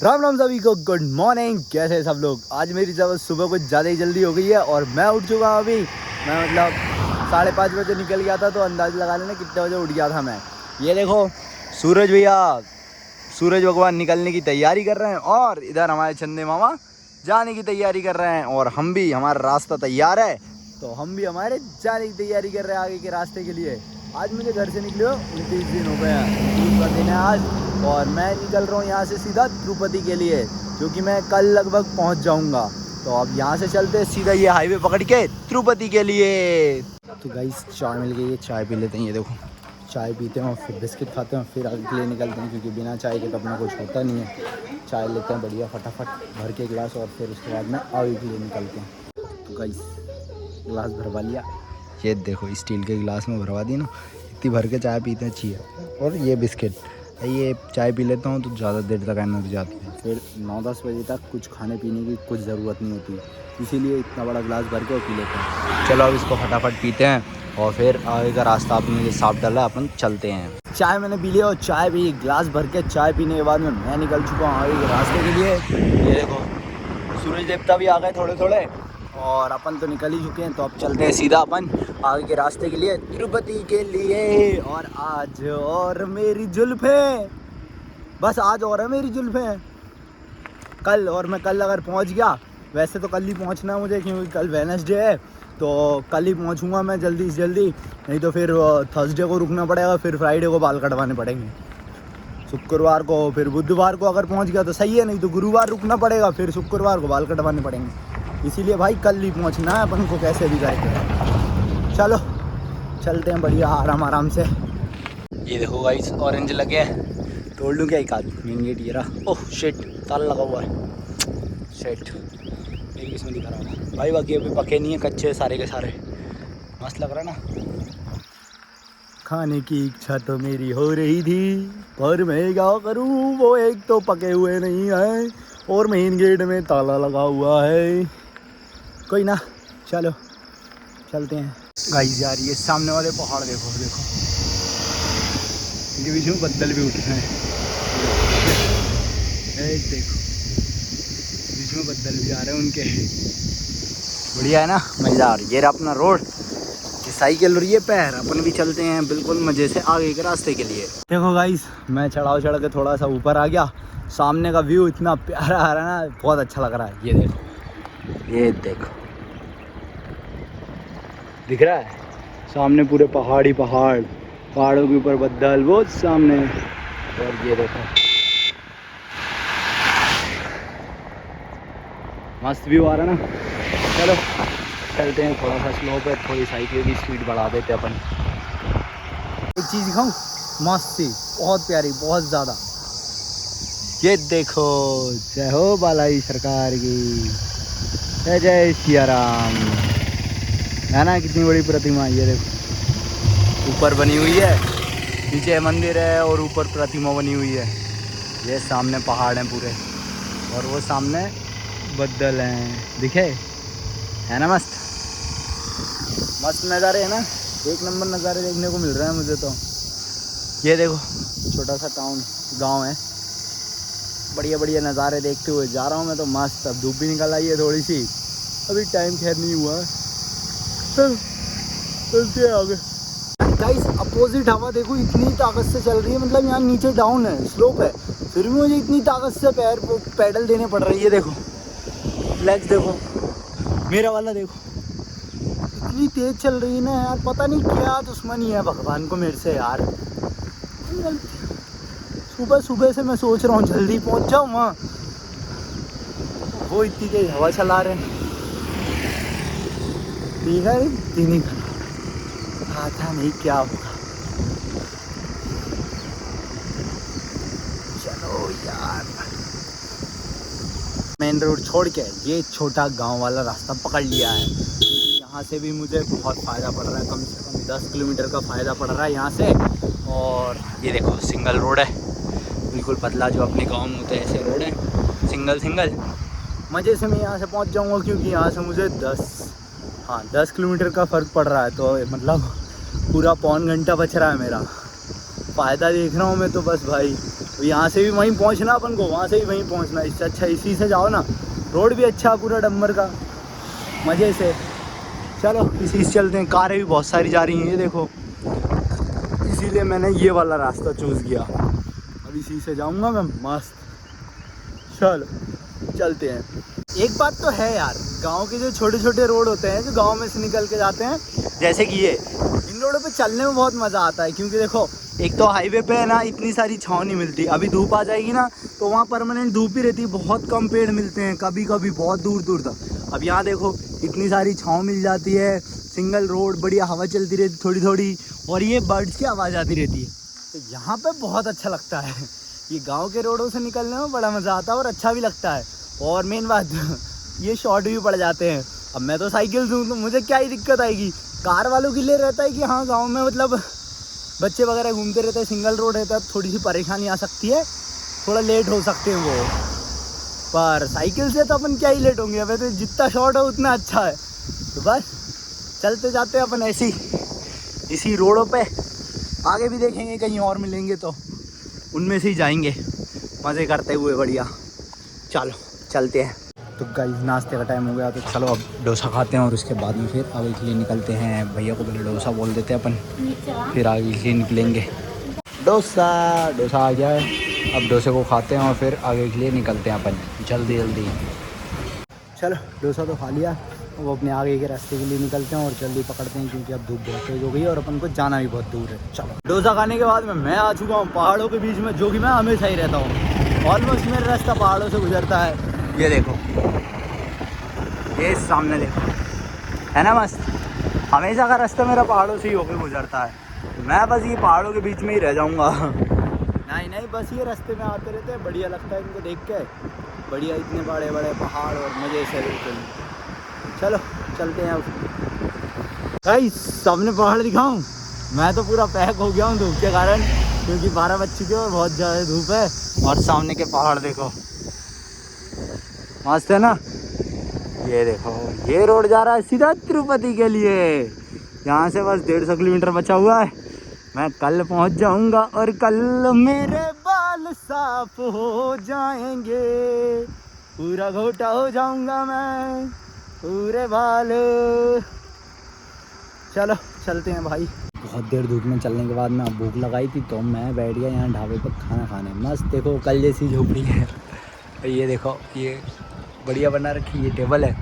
राम राम सभी को, good morning. कैसे हैं सब लोग? आज मेरी सुबह कुछ ज़्यादा ही जल्दी हो गई है और मैं उठ चुका हूँ अभी। मैं मतलब 5:30 बजे निकल गया था, तो अंदाज़ लगा लेना कितने बजे उठ गया था मैं। ये देखो सूरज भैया, सूरज भगवान निकलने की तैयारी कर रहे हैं और इधर हमारे चंदे मामा जाने की तैयारी कर रहे हैं और हम भी, हमारा रास्ता तैयार है तो हम भी हमारे जाने की तैयारी कर रहे हैं आगे के रास्ते के लिए। आज मुझे घर से निकले 29 दिन हो गए हैं, 30 का दिन है आज और मैं निकल रहा हूँ यहाँ से सीधा तिरुपति के लिए, क्योंकि मैं कल लगभग पहुँच जाऊँगा। तो अब यहाँ से चलते हैं सीधा ये हाईवे पकड़ के तिरुपति के लिए। तो गाइस चाय मिल गई है, चाय पी लेते हैं। ये देखो चाय पीते हैं और फिर बिस्किट खाते हैं, फिर आगे के लिए निकलते हैं, क्योंकि बिना चाय के तो अपना कुछ होता नहीं है। चाय लेते हैं बढ़िया फटाफट भर के गिलास और फिर उसके बाद में आगे के लिए निकलते हैं। तो गाइस गिलास भरवा लिया, ये देखो स्टील के गिलास में भरवा दी ना। इतनी भर के चाय पीते हैं, अच्छी है। और ये बिस्किट, ये चाय पी लेता हूँ तो ज़्यादा देर तक एनर्जी जाती है, फिर 9-10 बजे तक कुछ खाने पीने की कुछ ज़रूरत नहीं होती, इसीलिए इतना बड़ा गिलास भर के और पी लेते हैं। चलो अब इसको फटाफट पीते हैं और फिर आगे का रास्ता आपने मुझे साफ डाला, अपन चलते हैं। चाय मैंने पी लिया और चाय भी गिलास भर के चाय पीने के बाद में मैं निकल चुका हूँ आगे के रास्ते के लिए। ये देखो सूरज देवता भी आ गए थोड़े थोड़े और अपन तो निकल ही चुके हैं। तो अब चलते हैं सीधा अपन आगे के रास्ते के लिए, तिरुपति के लिए। और आज और मेरी जुल्फें, बस आज और है मेरी जुल्फें, कल। और मैं कल अगर पहुंच गया, वैसे तो कल ही पहुंचना है मुझे, क्योंकि कल वेडनेसडे है, तो कल ही पहुंचूंगा मैं जल्दी से जल्दी। नहीं तो फिर थर्सडे को रुकना पड़ेगा, फिर फ्राइडे को बाल कटवाने पड़ेंगे, शुक्रवार को, फिर बुधवार को अगर पहुंच गया तो सही है, नहीं तो गुरुवार रुकना पड़ेगा, फिर शुक्रवार को बाल कटवाने पड़ेंगे। इसीलिए भाई कल ही पहुंचना है अपन को, कैसे भी करके। चलो चलते हैं बढ़िया आराम आराम से। ये देखो गाइस ऑरेंज लगे हैं, तोड़ लूँ क्या एक आध? मेन गेट ये रहा। ओह शिट, ताला लगा हुआ है, शिट। एक इसमें दिखा रहा होगा भाई, बाकी अभी पके नहीं है, कच्चे सारे के सारे। मस्त लग रहा है ना। खाने की इच्छा तो मेरी हो रही थी, पर मैं क्या करूँ, वो एक तो पके हुए नहीं है और मेन गेट में ताला लगा हुआ है। कोई ना, चलो चलते हैं। गाइस यार ये सामने वाले पहाड़ देखो, देखो इनके बीच में बदल भी उठ रहे हैं, देखो बीच में बदल भी आ रहे हैं उनके। बढ़िया है ना, मज़ेदार। ये रहा अपना रोड, ये साइकिल और ये पैर, अपन भी चलते हैं बिल्कुल मज़े से आगे के रास्ते के लिए। देखो गाइस मैं चढ़ के थोड़ा सा ऊपर आ गया, सामने का व्यू इतना प्यारा आ रहा है ना, बहुत अच्छा लग रहा है। ये देखो, ये देखो दिख रहा है सामने पूरे पहाड़ी पहाड़, पहाड़ों के ऊपर बदल वो सामने। और ये देखो मस्त व्यू आ रहा है ना। चलो चलते हैं, थोड़ा सा स्लो पे, थोड़ी साइकिल की स्पीड बढ़ा देते अपन। एक चीज़ दिखाऊं, मस्त थी, बहुत प्यारी, बहुत ज़्यादा। ये देखो, जय हो बालाई सरकार की, जय जय सिया राम, है ना कितनी बड़ी प्रतिमा। ये देखो ऊपर बनी हुई है, नीचे मंदिर है और ऊपर प्रतिमा बनी हुई है। ये सामने पहाड़ हैं पूरे और वो सामने बदल हैं, दिखे है ना। मस्त मस्त नज़ारे है ना, एक नंबर नज़ारे देखने को मिल रहे हैं मुझे तो। ये देखो छोटा सा टाउन गांव है, बढ़िया बढ़िया नज़ारे देखते हुए जा रहा हूँ मैं तो मस्त। अब धूप भी निकल आई है थोड़ी सी, अभी टाइम खैर नहीं हुआ है। चलते आगे। गाइस अपोजिट हवा देखो, इतनी ताकत से चल रही है, मतलब यहाँ नीचे डाउन है, स्लोप है, फिर भी मुझे इतनी ताकत से पैर को पैडल देने पड़ रही है। देखो लेग्स देखो, मेरा वाला देखो, इतनी तेज चल रही है ना यार, पता नहीं क्या दुश्मनी है भगवान को मेरे से यार। सुबह सुबह से मैं सोच रहा हूँ जल्दी पहुँच जाऊँ वहाँ, वो इतनी तेज हवा चला रहे हैं। ठीक है नहीं आता नहीं क्या होगा। चलो यार मेन रोड छोड़ के ये छोटा गांव वाला रास्ता पकड़ लिया है, क्योंकि यहाँ से भी मुझे बहुत फ़ायदा पड़ रहा है, कम से कम 10 किलोमीटर का फ़ायदा पड़ रहा है यहाँ से। और ये देखो सिंगल रोड है, बिल्कुल पतला, जो अपने गांव में होते हैं ऐसे रोड है, सिंगल। मज़े से मैं यहाँ से पहुँच जाऊँगा, क्योंकि यहाँ से मुझे 10 किलोमीटर का फ़र्क पड़ रहा है, तो मतलब पूरा 1.25 घंटा बच रहा है मेरा। फ़ायदा देख रहा हूँ मैं तो बस भाई, तो यहाँ से भी वहीं पहुँचना अपन को, वहाँ से भी वहीं पहुँचना। इससे अच्छा इसी से जाओ ना, रोड भी अच्छा पूरा डम्बर का, मज़े से। चलो इसी से चलते हैं। कारें भी बहुत सारी जा रही हैं ये देखो, इसीलिए मैंने ये वाला रास्ता चूज़ किया। अब इसी से जाऊँगा मैं मस्त। चलो चलते हैं। एक बात तो है यार, गांव के जो छोटे छोटे रोड होते हैं जो गांव में से निकल के जाते हैं, जैसे कि ये, इन रोडों पे चलने में बहुत मज़ा आता है। क्योंकि देखो एक तो हाईवे पे है ना, इतनी सारी छाँव नहीं मिलती। अभी धूप आ जाएगी ना तो वहाँ परमानेंट धूप ही रहती है, बहुत कम पेड़ मिलते हैं, कभी कभी बहुत दूर दूर तक। अब यहाँ देखो इतनी सारी छाँव मिल जाती है, सिंगल रोड, बढ़िया हवा चलती रहती थोड़ी थोड़ी, और ये बर्ड्स की आवाज़ आती रहती है। तो यहाँ पर बहुत अच्छा लगता है। ये गाँव के रोडों से निकलने में बड़ा मज़ा आता है और अच्छा भी लगता है। और मेन बात ये शॉर्ट भी पड़ जाते हैं। अब मैं तो साइकिल से हूँ तो मुझे क्या ही दिक्कत आएगी। कार वालों के लिए रहता है कि हाँ गांव में मतलब बच्चे वगैरह घूमते रहते हैं, सिंगल रोड रहता है, थोड़ी सी परेशानी आ सकती है, थोड़ा लेट हो सकते हैं वो। पर साइकिल से तो अपन क्या ही लेट होंगे, अब तो जितना शॉर्ट हो उतना अच्छा है। तो बस चलते जाते हैं अपन ऐसी इसी रोडों पे। आगे भी देखेंगे कहीं और मिलेंगे तो उनमें से ही जाएंगे मज़े करते हुए बढ़िया। चलो चलते हैं। तो गाइस नाश्ते का टाइम हो गया, तो चलो अब डोसा खाते हैं और उसके बाद में फिर आगे के लिए निकलते हैं। भैया को पहले डोसा बोल देते हैं अपन, फिर आगे के लिए निकलेंगे। डोसा आ गया है, अब डोसे को खाते हैं और फिर आगे के लिए निकलते हैं अपन जल्दी जल्दी। चलो डोसा तो खा लिया, अब अपने आगे के रास्ते के लिए निकलते हैं और जल्दी पकड़ते हैं, क्योंकि अब धूप बहुत तेज हो गई है और अपन को जाना भी बहुत दूर है। चलो डोसा खाने के बाद में मैं आ चुका हूँ पहाड़ों के बीच में, जो कि मैं हमेशा ही रहता हूँ। ऑलमोस्ट मेरा रास्ता पहाड़ों से गुजरता है। ये देखो, ये सामने देखो, है ना मस्त। हमेशा का रास्ता मेरा पहाड़ों से ही होकर गुजरता है। मैं बस ये पहाड़ों के बीच में ही रह जाऊंगा। नहीं बस ये रास्ते में आते रहते हैं, बढ़िया लगता है इनको देख के, बढ़िया इतने बड़े बड़े पहाड़ और मज़े से बिल्कुल। चलो चलते हैं अब। भाई सामने पहाड़ दिखाऊं? मैं तो पूरा पैक हो गया हूँ धूप के कारण, क्योंकि 12 बज चुके और बहुत ज़्यादा धूप है। और सामने के पहाड़ देखो, मस्त है ना। ये देखो ये रोड जा रहा है सीधा तिरुपति के लिए। यहाँ से बस 150 किलोमीटर बचा हुआ है। मैं कल पहुँच जाऊँगा और कल मेरे बाल साफ हो जाएंगे, पूरा घोटा हो जाऊँगा मैं, पूरे बाल। चलो चलते हैं भाई। बहुत देर धूप में चलने के बाद ना भूख लगाई थी, तो मैं बैठ गया यहाँ ढाबे पर खाना खाने। मस्त देखो कल जैसी झोपड़ी है। ये देखो ये बढ़िया बना रखी, ये टेबल है,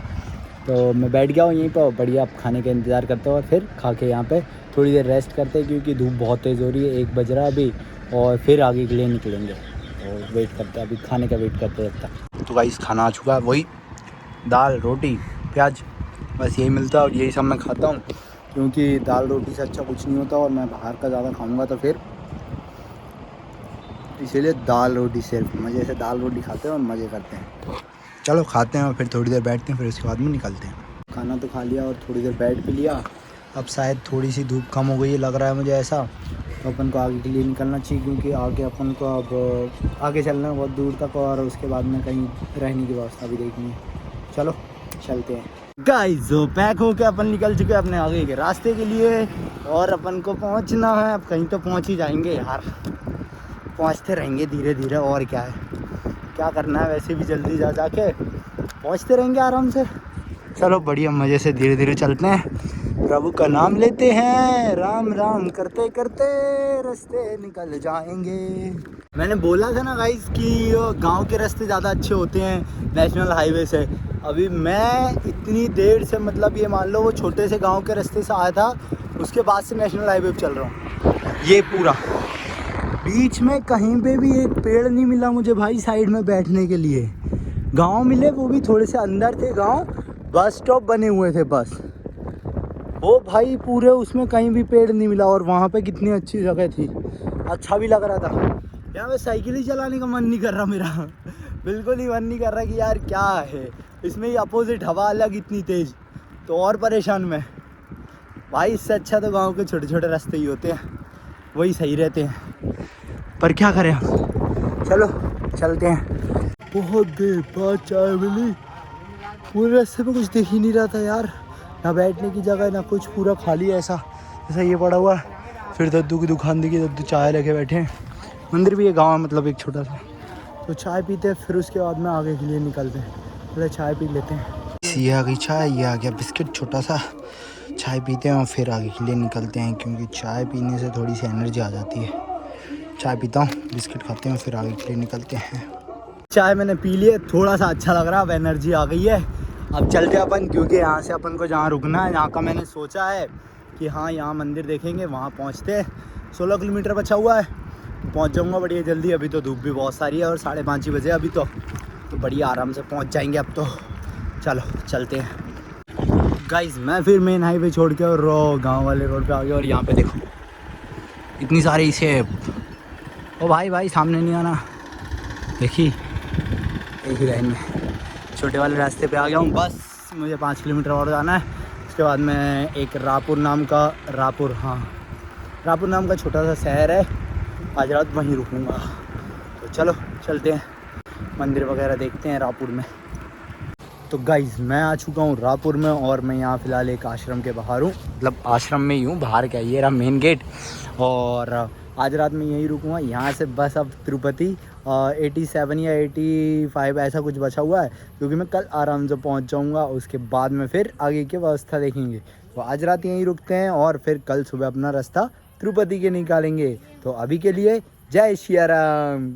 तो मैं बैठ गया हूँ यहीं पर बढ़िया खाने का इंतज़ार करते हैं और फिर खा के यहाँ पे थोड़ी देर रेस्ट करते हैं, क्योंकि धूप बहुत तेज़ हो रही है। 1 बज रहा है अभी, और फिर आगे के लिए निकलेंगे और वेट करते हैं, अभी खाने का वेट करते रहता। तो गाइस खाना आ चुका है, वही दाल रोटी प्याज, बस यही मिलता है और यही सब मैं खाता हूँ, क्योंकि दाल रोटी से अच्छा कुछ नहीं होता और मैं बाहर का ज़्यादा खाऊँगा तो फिर इसीलिए दाल रोटी, सिर्फ मज़े से दाल रोटी खाते हैं और मज़े करते हैं। चलो खाते हैं और फिर थोड़ी देर बैठते हैं, फिर उसके बाद में निकलते हैं। खाना तो खा लिया और थोड़ी देर बैठ भी लिया। अब शायद थोड़ी सी धूप कम हो गई है, लग रहा है मुझे ऐसा। तो अपन को आगे के लिए निकलना चाहिए, क्योंकि आगे अपन को अब आगे चलना है बहुत दूर तक, और उसके बाद में कहीं रहने की व्यवस्था भी देखनी है। चलो चलते हैं गाइस। जो पैक होके अपन निकल चुके हैं अपने आगे के रास्ते के लिए, और अपन को पहुँचना है। अब कहीं तो पहुँच ही जाएंगे यार, पहुँचते रहेंगे धीरे धीरे, और क्या है, क्या करना है, वैसे भी जल्दी जा जाके पहुँचते रहेंगे आराम से। चलो बढ़िया मज़े से धीरे धीरे चलते हैं, प्रभु का नाम लेते हैं, राम राम करते करते रास्ते निकल जाएंगे। मैंने बोला था ना गाइस कि गांव के रास्ते ज़्यादा अच्छे होते हैं नेशनल हाईवे से। अभी मैं इतनी देर से, मतलब ये मान लो वो छोटे से गांव के रास्ते से आया था, उसके बाद से नेशनल हाईवे पे चल रहा हूँ। ये पूरा बीच में कहीं पे भी एक पेड़ नहीं मिला मुझे भाई साइड में बैठने के लिए। गांव मिले, वो भी थोड़े से अंदर थे गांव, बस स्टॉप बने हुए थे बस, वो भाई पूरे उसमें कहीं भी पेड़ नहीं मिला। और वहाँ पे कितनी अच्छी जगह थी, अच्छा भी लग रहा था। यहाँ पे साइकिल ही चलाने का मन नहीं कर रहा मेरा बिल्कुल ही मन नहीं कर रहा कि यार क्या है इसमें, ही अपोजिट हवा अलग इतनी तेज़, तो और परेशान मैं भाई। इससे अच्छा तो गाँव के छोटे छोटे रास्ते ही होते हैं, वही सही रहते हैं, पर क्या करें। चलो चलते हैं। बहुत देर बाद चाय मिली, पूरे रास्ते में कुछ दिख ही नहीं रहा था यार, ना बैठने की जगह ना कुछ, पूरा खाली ऐसा जैसा ये पड़ा हुआ है। फिर दद्दू की दुकान दिखी, दद्दू चाय लेके बैठे हैं, मंदिर भी है गाँव में, मतलब एक छोटा सा। तो चाय पीते हैं, फिर उसके बाद में आगे के लिए निकलते हैं। पहले चाय पी लेते हैं। ये आ गई चाय, ये आ गया बिस्किट छोटा सा। चाय पीते हैं और फिर आगे के लिए निकलते हैं, क्योंकि चाय पीने से थोड़ी सी एनर्जी आ जाती है। चाय पीता हूँ, बिस्किट खाते हैं, फिर आगे के लिए निकलते हैं। चाय मैंने पी ली है, थोड़ा सा अच्छा लग रहा है, अब एनर्जी आ गई है। अब चलते हैं अपन, क्योंकि यहाँ से अपन को जहाँ रुकना है, यहाँ का मैंने सोचा है कि हाँ यहाँ मंदिर देखेंगे, वहाँ पहुँचते हैं। 16 किलोमीटर बचा हुआ है, पहुँच जाऊँगा बढ़िया जल्दी। अभी तो धूप भी बहुत सारी है और 5:30 ही बजे अभी तो बढ़िया आराम से पहुँच जाएंगे अब तो। चलो चलते हैं गाइस। मैं फिर मेन हाईवे छोड़ के और गाँव वाले रोड पे आ गया, और यहाँ पे देखो इतनी सारी सेब। ओ भाई सामने नहीं आना, देखी एक ही लाइन में। छोटे वाले रास्ते पे आ गया हूँ, बस मुझे 5 किलोमीटर और जाना है। उसके बाद में एक रापुर नाम का छोटा सा शहर है, आज रात वहीं रुकूँगा। तो चलो चलते हैं, मंदिर वगैरह देखते हैं रापुर में। तो गाइज़ मैं आ चुका हूँ रापुर में, और मैं यहाँ फ़िलहाल एक आश्रम के बाहर हूँ, मतलब आश्रम में ही हूँ, बाहर क्या, ये रहा मेन गेट। और आज रात में यहीं रुकूँगा। यहाँ से बस अब तिरुपति 87 या 85 ऐसा कुछ बचा हुआ है, क्योंकि मैं कल आराम से पहुँच जाऊँगा। उसके बाद में फिर आगे की व्यवस्था देखेंगे। तो आज रात यहीं रुकते हैं और फिर कल सुबह अपना रास्ता तिरुपति के निकालेंगे। तो अभी के लिए जय श्री राम।